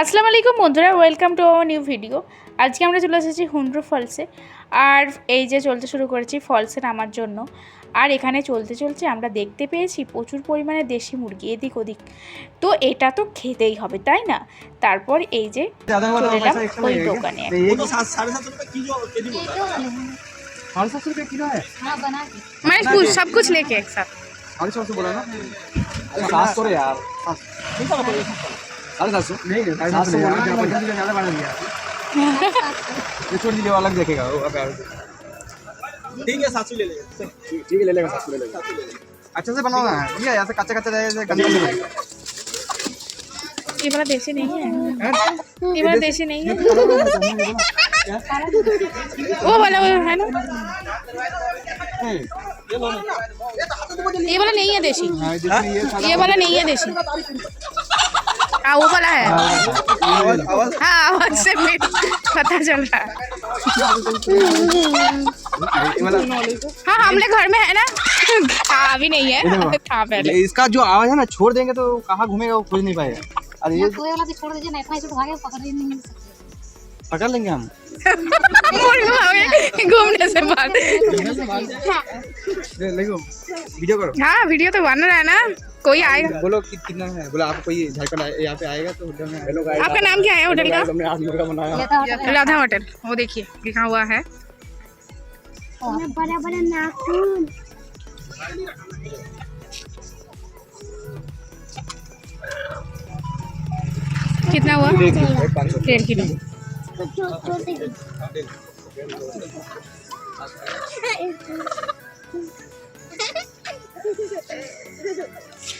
আসসালামু আলাইকুম বন্ধুরা, welcome to our new video. আজকে আমরা চলে এসেছি হুন্ড্রু ফলসে। আর এই যে চলতে শুরু করেছি ফলসে নামার জন্য। আর এখানে চলতে চলতে আমরা দেখতে পেয়েছি প্রচুর পরিমাণে দেশি মুরগি এদিক ওদিক। তো এটা তো খেতেই হবে, তাই না? তারপর এই যে চলে এলাম ওই দোকানে। मैं सब कुछ लेके एक साथ बोला ना 700 यार 750 नहीं 700 ज्यादा बढ़ा दिया ये छोड़ दीजिए अलग देखेगा वो अब ठीक है 700 ले लेगा ठीक है ले लेगा 700 ले लेगा अच्छा से बनाना है ठीक है ऐसे कच्चा कच्चा जाएगा गंदा नहीं लगेगा ये वाला देसी नहीं है, ये वाला देसी नहीं है, वो वाला है ना, ये वाला नहीं है देसी, ये वाला नहीं है देसी। हाँ वो वाला है। हाँ आवाज से पता चल रहा है। हाँ हम लोग घर में है ना, था अभी नहीं है, था पहले। इसका जो आवाज है ना छोड़ देंगे तो कहाँ घूमेगा वो खोज नहीं पाएगा। अरे ये वाला भी छोड़ दीजिए ना, इतना इसे भागे पकड़ ही नहीं सकते। पकड़ लेंगे हम घूमने से बाद। देखो वीडियो करो। हाँ वीडियो तो बन रहा है ना, कोई आएगा। बोलो कितना है, बोला आप कोई झारखंड यहाँ पे आएगा तो होटल में। हेलो गाइस, आपका नाम क्या है होटल का? हमने आज मुर्गा बनाया राधा होटल, वो देखिए लिखा हुआ है। बड़ा बड़ा नाखून कितना हुआ? 1.5 किलो।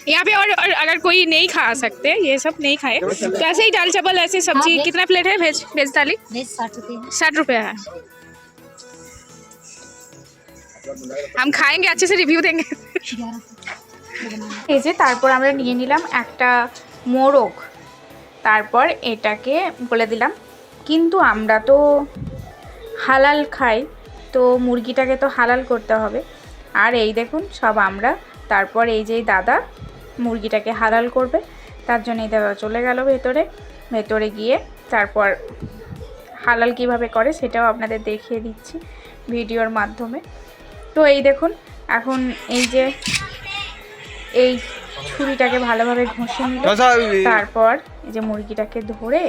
यहाँ पे और अगर कोई नहीं खा सकते, ये सब नहीं खाए तो ऐसे ही दाल चावल ऐसे सब्जी। हाँ, कितना प्लेट है वेज वेज थाली? 60 रुपये 60 रुपये है। हम खाएंगे, अच्छे से रिव्यू देंगे। এই যে তারপর আমরা নিয়ে নিলাম একটা মোরগ, তারপর এটাকে বলে দিলাম। কিন্তু আমরা তো হালাল খাই, তো মুরগিটাকে তো হালাল করতে হবে। আর এই দেখুন সব আমরা। তারপর এই যে দাদা মুরগিটাকে হালাল করবে, তার জন্য এই দাদা চলে গেল ভেতরে গিয়ে তারপর হালাল কিভাবে করে সেটাও আপনাদের দেখিয়ে দিচ্ছি ভিডিওর মাধ্যমে। তো এই দেখুন এখন এই যে এই ছুরিটাকে ভালোভাবে ঘষে নিল, তারপর এই যে মুরগিটাকে ধরে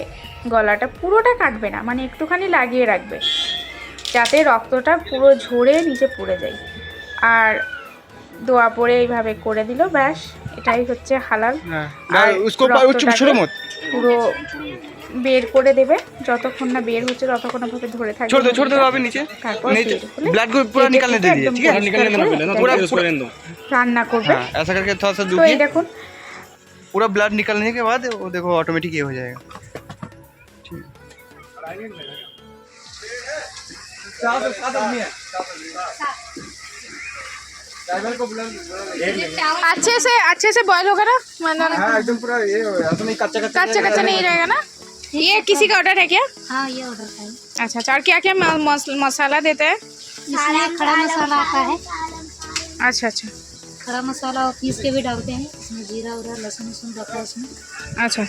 গলাটা পুরোটা কাটবে না, মানে একটুখানি লাগিয়ে রাখবে যাতে রক্তটা পুরো ঝরে নিচে পড়ে যায়। আর দোয়া পড়ে এইভাবে করে দিল, ব্যাস এটাই হচ্ছে হালাল। আর পুরো বের করে দেবে, যতক্ষণ না বের হচ্ছে ততক্ষণ ভাবে ধরে থাকবে। छोड़ दो अभी नीचे। তারপর ब्लड को पूरा निकालने दे दीजिए, ठीक है? निकालने देना पहले ना, पूरा রান্না করবে। हाँ, ऐसा करके थोड़ा सा तो ये दुखिए, देखो पूरा ब्लड निकलने के बाद वो देखो ऑटोमेटिक ये हो जाएगा। ठीक अच्छे से बॉयल होगा ना, मतलब हाँ एकदम पूरा ये हो गया, तो नहीं कच्चा कच्चा नहीं रहेगा ना। ये किसी का ऑर्डर है क्या? हाँ ये ऑर्डर का है। अच्छा और क्या क्या मसाला देते हैं? इसमें खड़ा मसाला आता है, अच्छा खड़ा मसाला और पीस के भी डालते हैं। इसमें जीरा उरा लहसुन उसुन डालता है इसमें। अच्छा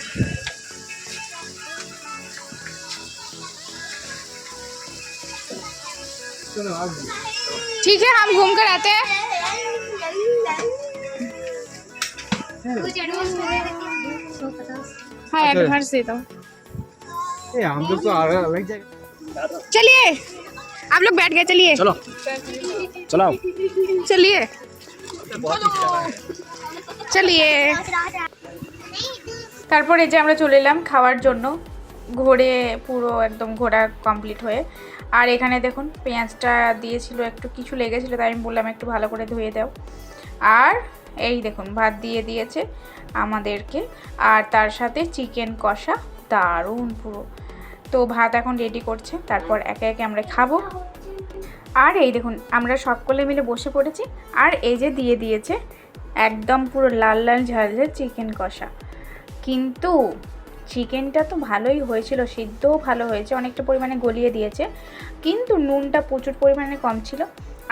ठीक है, हम घूम कर आते हैं। हाँ एडवांस देता हूँ। हम लोग तो अलग जाएगा। चलिए आप लोग बैठ गए, चलिए चलो चलाओ चलिए চলিয়ে। তারপর এই যে আমরা চলে এলাম খাওয়ার জন্য, ঘোরে পুরো একদম ঘোরা কমপ্লিট হয়ে। আর এখানে দেখুন পেঁয়াজটা দিয়েছিল, একটু কিছু লেগেছিলো, তাই আমি বললাম একটু ভালো করে ধুয়ে দাও। আর এই দেখুন ভাত দিয়ে দিয়েছে আমাদেরকে, আর তার সাথে চিকেন কষা, দারুণ পুরো। তো ভাত এখন রেডি করছে, তারপর একে একে আমরা খাবো। আর এই দেখুন আমরা সকলে মিলে বসে পড়েছি। আর এই যে দিয়ে দিয়েছে একদম পুরো লাল লাল ঝালঝাল চিকেন কষা। কিন্তু চিকেনটা তো ভালোই হয়েছিল, সিদ্ধও ভালো হয়েছে, অনেকটা পরিমাণে গলিয়ে দিয়েছে, কিন্তু নুনটা প্রচুর পরিমাণে কম ছিল।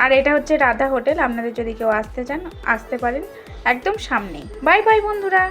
আর এটা হচ্ছে রাধা হোটেল, আপনাদের যদি কেউ আসতে চান আসতে পারেন, একদম সামনেই। বাই বাই বন্ধুরা।